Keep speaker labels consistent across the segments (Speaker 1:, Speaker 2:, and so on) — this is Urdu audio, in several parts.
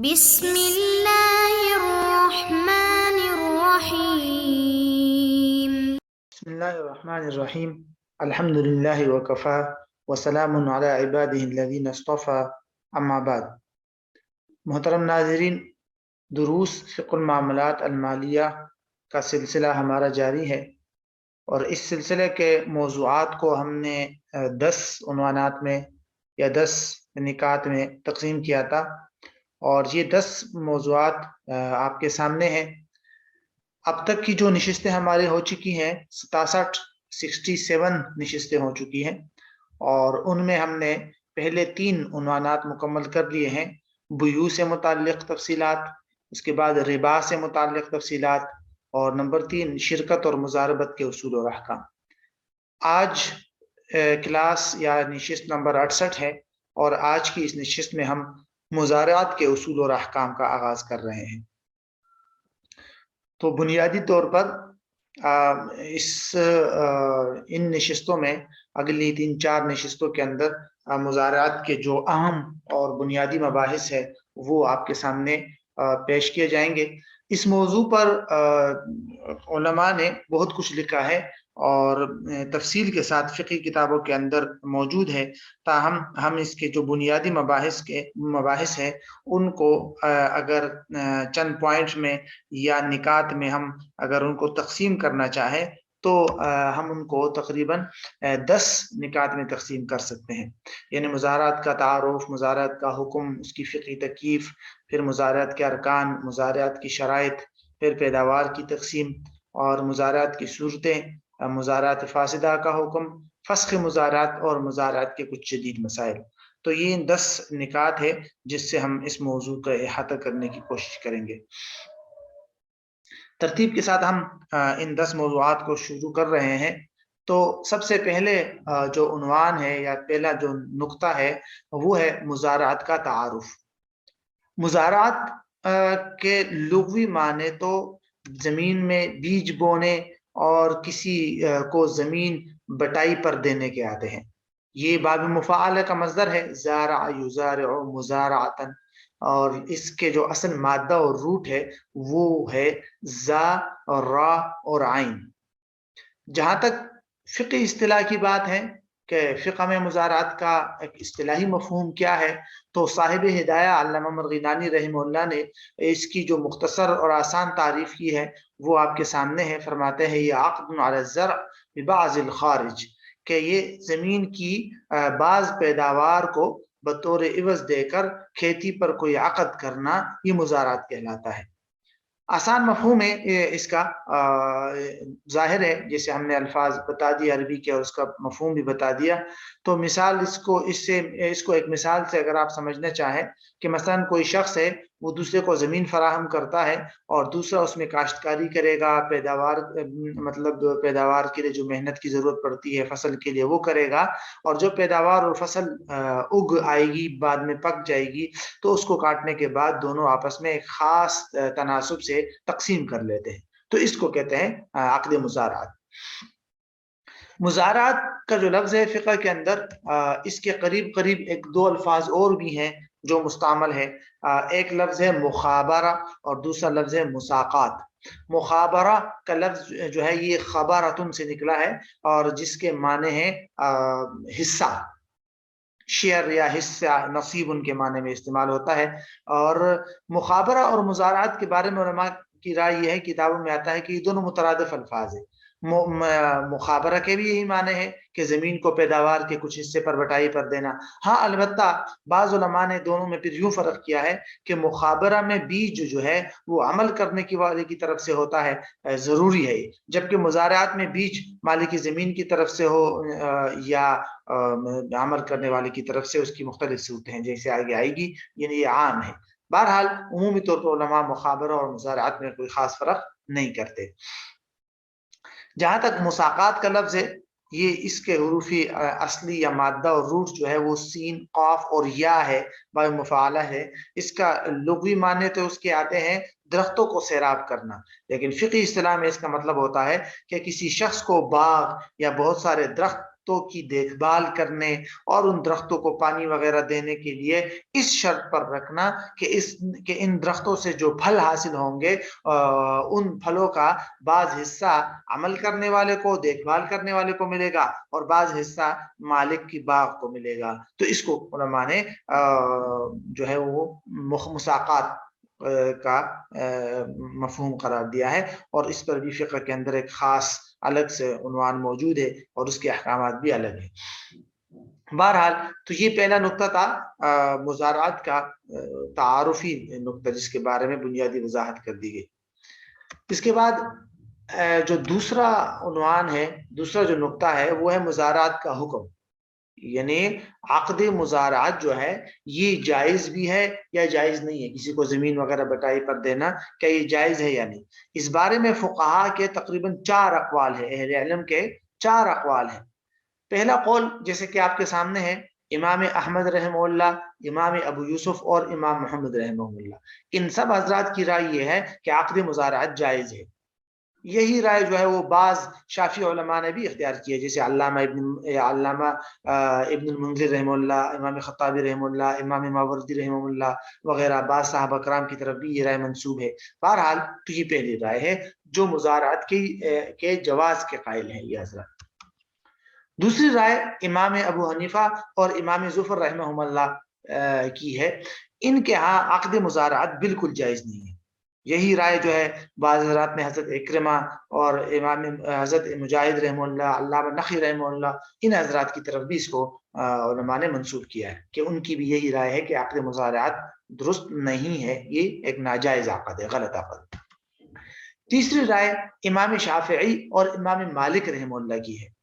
Speaker 1: بسم اللہ الرحمن الرحیم.
Speaker 2: بسم اللہ الرحمن الرحیم. الحمد للہ وکفا وسلام علی عبادہ الذین اصطفى. اما بعد. محترم ناظرین، دروس فقہ المعاملات المالیہ کا سلسلہ ہمارا جاری ہے، اور اس سلسلے کے موضوعات کو ہم نے 10 عنوانات میں یا 10 نکات میں تقسیم کیا تھا، اور یہ 10 موضوعات آپ کے سامنے ہیں. اب تک کی جو نشستیں ہماری ہو چکی ہیں 67 نشستیں ہو چکی ہیں، اور ان میں ہم نے پہلے 3 عنوانات مکمل کر لیے ہیں. بیوع سے متعلق تفصیلات، اس کے بعد ربا سے متعلق تفصیلات، اور نمبر 3 شرکت اور مضاربت کے اصول اور احکام. آج کلاس یا نشست نمبر 68 ہے، اور آج کی اس نشست میں ہم مضارعات کے اصول اور احکام کا آغاز کر رہے ہیں. تو بنیادی طور پر ان نشستوں میں اگلی 3-4 نشستوں کے اندر مضارعات کے جو اہم اور بنیادی مباحث ہے وہ آپ کے سامنے پیش کیے جائیں گے. اس موضوع پر علماء نے بہت کچھ لکھا ہے، اور تفصیل کے ساتھ فقہی کتابوں کے اندر موجود ہے. تاہم ہم اس کے جو بنیادی مباحث ہیں ان کو اگر چند پوائنٹ میں یا نکات میں ہم اگر ان کو تقسیم کرنا چاہیں تو ہم ان کو تقریباً 10 نکات میں تقسیم کر سکتے ہیں. یعنی مضارعات کا تعارف، مضارعات کا حکم، اس کی فقہی تکیف، پھر مضارعات کے ارکان، مضارعات کی شرائط، پھر پیداوار کی تقسیم اور مضارعات کی صورتیں، مضارعات فاسدہ کا حکم، فسخ مضارعات اور مضارعات کے کچھ جدید مسائل. تو یہ 10 نکات ہے جس سے ہم اس موضوع کا احاطہ کرنے کی کوشش کریں گے. ترتیب کے ساتھ ہم ان 10 موضوعات کو شروع کر رہے ہیں. تو سب سے پہلے جو عنوان ہے یا پہلا جو نقطہ ہے وہ ہے مضارعات کا تعارف. مضارعات کے لغوی معنی تو زمین میں بیج بونے اور کسی کو زمین بٹائی پر دینے کے آتے ہیں. یہ باب مفاعلہ کا مصدر ہے، زارع یزارع مزارعتن، اور اس کے جو اصل مادہ اور روٹ ہے وہ ہے زا اور را اور عین. جہاں تک فقہ اصطلاح کی بات ہے کہ فقہ میں مضارعات کا ایک اصطلاحی مفہوم کیا ہے، تو صاحب ہدایہ علامہ مرغینانی رحمہ اللہ نے اس کی جو مختصر اور آسان تعریف کی ہے وہ آپ کے سامنے ہے. فرماتے ہیں یہ عقد علی الزرع ببعض الخارج، کہ یہ زمین کی بعض پیداوار کو بطور عوض دے کر کھیتی پر کوئی عقد کرنا، یہ مضارعات کہلاتا ہے. آسان مفہوم ہے اس کا، ظاہر ہے جیسے ہم نے الفاظ بتا دیا عربی کے اور اس کا مفہوم بھی بتا دیا. تو مثال اس کو ایک مثال سے اگر آپ سمجھنا چاہیں کہ مثلا کوئی شخص ہے، وہ دوسرے کو زمین فراہم کرتا ہے اور دوسرا اس میں کاشتکاری کرے گا، پیداوار کے لیے جو محنت کی ضرورت پڑتی ہے فصل کے لیے وہ کرے گا، اور جو پیداوار اور فصل اگ آئے گی بعد میں پک جائے گی تو اس کو کاٹنے کے بعد دونوں آپس میں ایک خاص تناسب سے تقسیم کر لیتے ہیں. تو اس کو کہتے ہیں عقد مضارعات. مضارعات کا جو لفظ ہے فقہ کے اندر اس کے قریب 1-2 الفاظ اور بھی ہیں جو مستعمل ہے. ایک لفظ ہے مخابرہ اور دوسرا لفظ ہے مساقات. مخابرہ کا لفظ جو ہے یہ خبرتن سے نکلا ہے، اور جس کے معنی ہے حصہ، شیئر یا حصہ، نصیب ان کے معنی میں استعمال ہوتا ہے. اور مخابرہ اور مضارعات کے بارے میں علماء کی رائے یہ ہے، کتابوں میں آتا ہے کہ یہ دونوں مترادف الفاظ ہیں. مخابرہ کے بھی یہی معنی ہے کہ زمین کو پیداوار کے کچھ حصے پر بٹائی پر دینا. ہاں البتہ بعض علماء نے دونوں میں پھر یوں فرق کیا ہے کہ مخابرہ میں بیج جو ہے وہ عمل کرنے کی والے کی طرف سے ہوتا ہے، ضروری ہے، جبکہ مضارعات میں بیج مالک زمین کی طرف سے ہو یا عمل کرنے والے کی طرف سے، اس کی مختلف صورتیں ہیں جیسے آگے آئے گی. یعنی یہ عام ہے. بہرحال عمومی طور پر علماء مخابرہ اور مضارعات میں کوئی خاص فرق نہیں کرتے. جہاں تک مساقات کا لفظ ہے، یہ اس کے حروفی اصلی یا مادہ اور روٹ جو ہے وہ سین، قاف اور یا ہے، باب مفعلہ ہے. اس کا لغوی معنی تو اس کے آتے ہیں درختوں کو سیراب کرنا، لیکن فقہی اصطلاح میں اس کا مطلب ہوتا ہے کہ کسی شخص کو باغ یا بہت سارے درخت درختوں کی دیکھ بھال کرنے اور ان درختوں کو پانی وغیرہ دینے کے لیے اس شرط پر رکھنا کہ ان درختوں سے جو پھل حاصل ہوں گے ان پھلوں کا بعض حصہ عمل کرنے والے کو، دیکھ بھال کرنے والے کو ملے گا، اور بعض حصہ مالک کی باغ کو ملے گا۔ تو اس کو علماء نے جو ہے وہ مساقات کا مفہوم قرار دیا ہے، اور اس پر بھی فقہ کے اندر ایک خاص الگ سے عنوان موجود ہے اور اس کے احکامات بھی الگ ہیں۔ بہرحال تو یہ پہلا نقطہ تھا مزارعات کا تعارفی نقطہ، جس کے بارے میں بنیادی وضاحت کر دی گئی۔ اس کے بعد جو دوسرا عنوان ہے، دوسرا جو نقطہ ہے وہ ہے مزارعات کا حکم، یعنی عقد مزارعات جو ہے یہ جائز بھی ہے یا جائز نہیں ہے، کسی کو زمین وغیرہ بٹائی پر دینا کیا یہ جائز ہے یا نہیں۔ اس بارے میں فقہا کے تقریباً 4 اقوال ہیں، اہل علم کے 4 اقوال ہیں۔ پہلا قول جیسے کہ آپ کے سامنے ہے، امام احمد رحمہ اللہ، امام ابو یوسف اور امام محمد رحمہ اللہ، ان سب حضرات کی رائے یہ ہے کہ عقد مزارعات جائز ہے۔ یہی رائے جو ہے وہ بعض شافعی علماء نے بھی اختیار کی ہے، جیسے علامہ ابن المنذر رحمہ اللہ، امام خطابی رحمہ اللہ، امام ماوردی رحمہ اللہ وغیرہ، بعض صحابہ کرام کی طرف بھی یہ رائے منسوب ہے۔ بہرحال تو یہ پہلی رائے ہے جو مزارعات کے جواز کے قائل ہیں یہ حضرات۔ دوسری رائے امام ابو حنیفہ اور امام ظفر رحمہ اللہ کی ہے، ان کے ہاں عقد مزارعات بالکل جائز نہیں ہے۔ یہی رائے جو ہے بعض حضرات نے حضرت اکرمہ اور امام حضرت مجاہد رحمہ اللہ، علامہ نخعی رحمہ اللہ، ان حضرات کی طرف بھی اس کو علماء نے منسوب کیا ہے کہ ان کی بھی یہی رائے ہے کہ عقد مزارعات درست نہیں ہے، یہ ایک ناجائز عقد ہے، غلط عقد۔ تیسری رائے امام شافعی اور امام مالک رحمہ اللہ کی ہے۔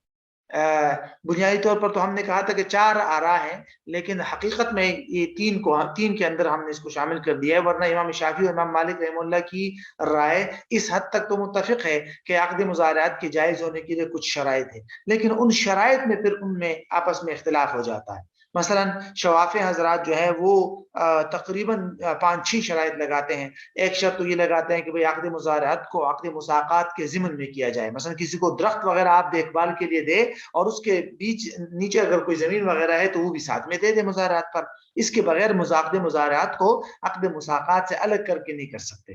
Speaker 2: بنیادی طور پر تو ہم نے کہا تھا کہ 4 آراء ہیں، لیکن حقیقت میں یہ 3 کے اندر ہم نے اس کو شامل کر دیا ہے، ورنہ امام شافعی اور امام مالک رحمہ اللہ کی رائے اس حد تک تو متفق ہے کہ عقد مزارعات کے جائز ہونے کے لیے کچھ شرائط ہیں، لیکن ان شرائط میں پھر ان میں آپس میں اختلاف ہو جاتا ہے۔ مثلا شوافی حضرات جو ہے وہ تقریباً 5-6 شرائط لگاتے ہیں۔ ایک شرط تو یہ لگاتے ہیں کہ بھئی عقد مزارعات کو عقد مساقات کے ضمن میں کیا جائے، مثلا کسی کو درخت وغیرہ آپ دیکھ بھال کے لیے دے اور اس کے بیچ نیچے اگر کوئی زمین وغیرہ ہے تو وہ بھی ساتھ میں دے دے مزارعات پر، اس کے بغیر عقد مزارعات کو عقد مساقات سے الگ کر کے نہیں کر سکتے۔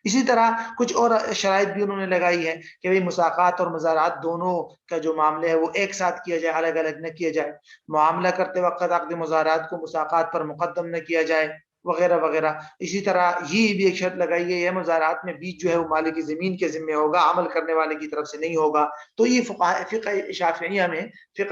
Speaker 2: اسی طرح کچھ اور شرائط بھی انہوں نے لگائی ہے کہ بھئی مساقات اور مزارعات دونوں کا جو معاملہ ہے وہ ایک ساتھ کیا جائے، الگ الگ نہ کیا جائے، معاملہ کرتے وقت عقد مزارعات کو مساقات پر مقدم نہ کیا جائے، وغیرہ وغیرہ۔ اسی طرح یہ بھی ایک شرط لگائی ہے، یہ مزارعات میں بیچ جو ہے وہ مالک زمین کے ذمہ ہوگا، عمل کرنے والے کی طرف سے نہیں ہوگا۔ تو یہ فقہ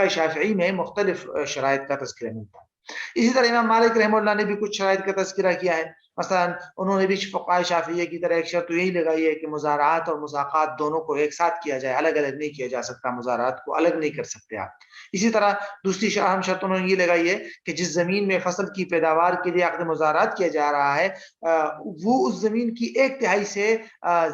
Speaker 2: شافعی میں مختلف شرائط کا تذکرہ ملتا ہے۔ اسی طرح امام مالک رحمہ اللہ نے بھی کچھ شرائط کا تذکرہ کیا ہے، مثلا انہوں نے بھی فقہ شافعیہ کی طرح ایک شرط یہی لگائی ہے کہ مزارعات اور مساقات دونوں کو ایک ساتھ کیا جائے، الگ الگ نہیں کیا جا سکتا، مزارعات کو الگ نہیں کر سکتے آپ۔ اسی طرح دوسری اہم شرط انہوں نے یہ لگائی ہے کہ جس زمین میں فصل کی پیداوار کے لیے عقد مزارعات کیا جا رہا ہے وہ اس زمین کی 1/3 سے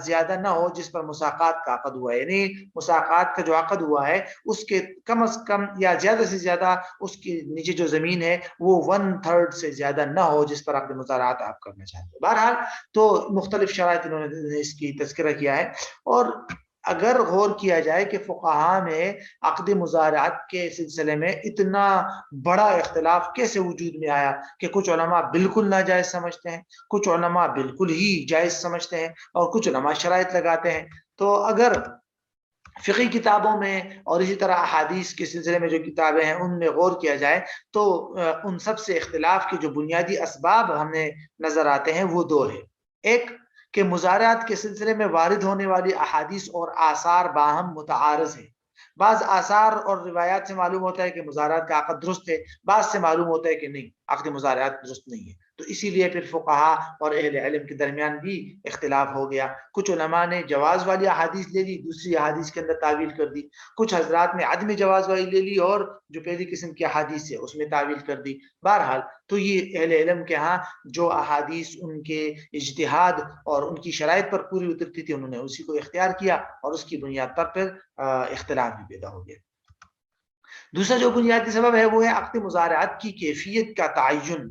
Speaker 2: زیادہ نہ ہو جس پر مساقات کا عقد ہوا ہے، یعنی مساقات کا جو عقد ہوا ہے اس کے کم از کم یا زیادہ سے زیادہ اس کے نیچے جو زمین ہے وہ 1/3 سے زیادہ نہ ہو جس پر عقد مزارعات آپ کرنا چاہتے ہیں۔ بہرحال تو مختلف شرائط انہوں نے اس کی تذکرہ کیا ہے، اور اگر غور کیا جائے کہ فقہاء میں عقد مزارعات کے سلسلے میں اتنا بڑا اختلاف کیسے وجود میں آیا کہ کچھ علماء بالکل ناجائز سمجھتے ہیں، کچھ علماء بالکل ہی جائز سمجھتے ہیں، اور کچھ علماء شرائط لگاتے ہیں، تو اگر فقہی کتابوں میں اور اسی طرح احادیث کے سلسلے میں جو کتابیں ہیں ان میں غور کیا جائے تو ان سب سے اختلاف کے جو بنیادی اسباب ہمیں نظر آتے ہیں وہ 2 ہیں۔ ایک کہ مزارعات کے سلسلے میں وارد ہونے والی احادیث اور آثار باہم متعارض ہیں۔ بعض آثار اور روایات سے معلوم ہوتا ہے کہ مزارعات کا عقد درست ہے، بعض سے معلوم ہوتا ہے کہ نہیں، عقد مزارعات درست نہیں ہے، تو اسی لیے پھر فقہاء اور اہل علم کے درمیان بھی اختلاف ہو گیا۔ کچھ علماء نے جواز والی احادیث لے لی، دوسری احادیث کے اندر تعویل کر دی، کچھ حضرات نے عدم جواز والی لے لی اور جو پہلی قسم کی احادیث ہے اس میں تعویل کر دی۔ بہرحال تو یہ اہل علم کے ہاں جو احادیث ان کے اجتہاد اور ان کی شرائط پر پوری اترتی تھی انہوں نے اسی کو اختیار کیا، اور اس کی بنیاد پر پھر اختلاف بھی پیدا ہو گیا۔ دوسرا جو بنیادی سبب ہے وہ ہے عقد مزارعات کی کیفیت کا تعین،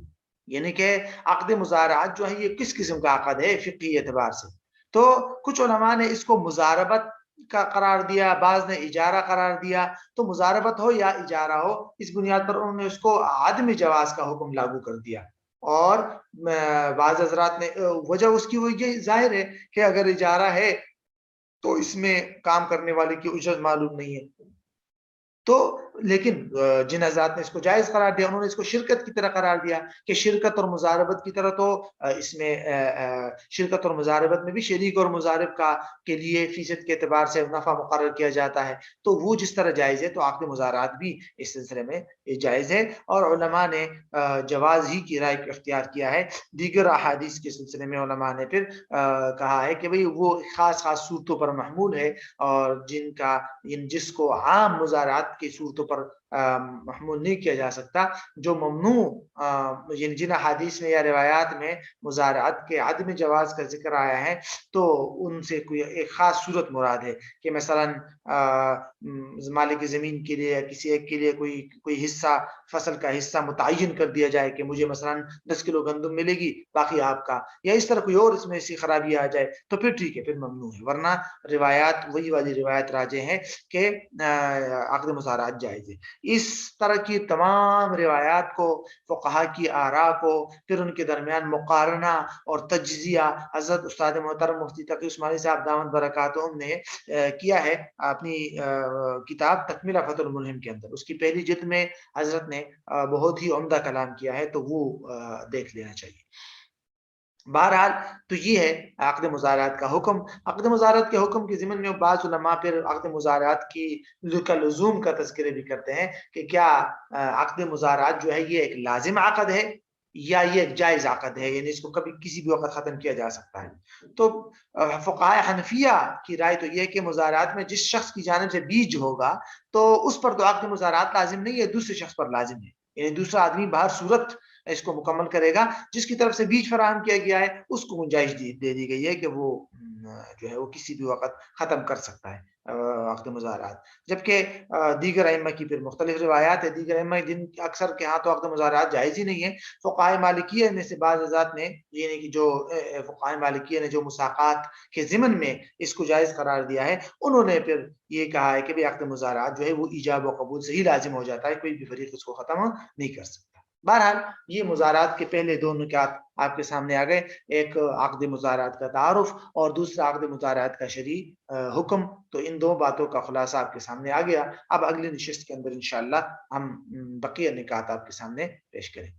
Speaker 2: یعنی کہ عقد مزارعات جو ہے یہ کس قسم کا عقد ہے فقہی اعتبار سے۔ تو کچھ علماء نے اس کو مزاربت کا قرار دیا، بعض نے اجارہ قرار دیا، تو مزاربت ہو یا اجارہ ہو، اس بنیاد پر انہوں نے اس کو عدم جواز کا حکم لاگو کر دیا۔ اور بعض حضرات نے وجہ اس کی وجہ ظاہر ہے کہ اگر اجارہ ہے تو اس میں کام کرنے والے کی اجرت معلوم نہیں ہے، تو لیکن جن حضرات نے اس کو جائز قرار دیا انہوں نے اس کو شرکت کی طرح قرار دیا کہ شرکت اور مزاربت کی طرح، تو اس میں شرکت اور مزاربت میں بھی شریک اور مزارب کا کے لیے فیصد کے اعتبار سے نفع مقرر کیا جاتا ہے، تو وہ جس طرح جائز ہے تو عقد مزارات بھی اس سلسلے میں جائز ہے، اور علماء نے جواز ہی کی رائے اختیار کیا ہے۔ دیگر احادیث کے سلسلے میں علماء نے پھر کہا ہے کہ بھئی وہ خاص خاص صورتوں پر محمول ہے، اور جس کو عام مزارات کی صورتوں پر محمول نہیں کیا جا سکتا، جو ممنوع جن حدیث میں یا روایات میں مزارات کے عدم جواز کا ذکر آیا ہے، تو ان سے کوئی ایک خاص صورت مراد ہے کہ مثلا مالک زمین کے لیے یا کسی ایک کے لیے کوئی حصہ، فصل کا حصہ متعین کر دیا جائے کہ مجھے مثلا 10 کلو گندم ملے گی، باقی آپ کا، یا اس طرح کوئی اور اس میں ایسی خرابی آ جائے تو پھر ٹھیک ہے، پھر ممنوع ہے، ورنہ روایات وہی والی روایت راجح ہے کہ عقد مزارات جائز ہے۔ اس طرح کی تمام روایات کو، فقہا کی آراء کو، پھر ان کے درمیان مقارنہ اور تجزیہ حضرت استاد محترم مفتی تقی عثمانی صاحب دامت برکاتہم نے کیا ہے اپنی کتاب تکملہ فتح الملہم کے اندر، اس کی پہلی جلد میں حضرت نے بہت ہی عمدہ کلام کیا ہے، تو وہ دیکھ لینا چاہیے۔ بہرحال تو یہ ہے عقد مزارات کا حکم۔ عقد مزارات کے حکم کے ضمن میں بعض علماء پھر عقد مزارات کی لزوم کا تذکرہ بھی کرتے ہیں کہ کیا عقد مزارات جو ہے یہ ایک لازم عقد ہے یا یہ ایک جائز عقد ہے، یعنی اس کو کبھی کسی بھی وقت ختم کیا جا سکتا ہے۔ تو فقہاء حنفیہ کی رائے تو یہ ہے کہ مزارات میں جس شخص کی جانب سے بیج ہوگا تو اس پر تو عقد مزارات لازم نہیں ہے، دوسرے شخص پر لازم ہے، یعنی دوسرا آدمی باہر صورت اس کو مکمل کرے گا، جس کی طرف سے بیج فراہم کیا گیا ہے اس کو گنجائش دے دی گئی ہے کہ وہ جو ہے وہ کسی بھی وقت ختم کر سکتا ہے عقد مزارات۔ جبکہ دیگر ائمہ کی پھر مختلف روایات ہے، دیگر ائمہ جن اکثر کے ہاں تو عقد مزارات جائز ہی نہیں ہے۔ فقہائے مالکیہ میں سے بعض حضرات نے، یعنی کہ جو فقہائے مالکیہ نے جو مساقات کے ضمن میں اس کو جائز قرار دیا ہے، انہوں نے پھر یہ کہا ہے کہ بھی عقد مزارات جو ہے وہ ایجاب و قبول سے ہی لازم ہو جاتا ہے، کوئی بھی فریق اس کو ختم نہیں کر سکتا۔ بہرحال یہ مزارات کے پہلے دو نکات آپ کے سامنے آ گئے، ایک عقد مزارات کا تعارف اور دوسرا عقد مزارات کا شرعی حکم، تو ان دو باتوں کا خلاصہ آپ کے سامنے آ گیا۔ اب اگلی نشست کے اندر انشاءاللہ ہم بقیہ نکات آپ کے سامنے پیش کریں گے۔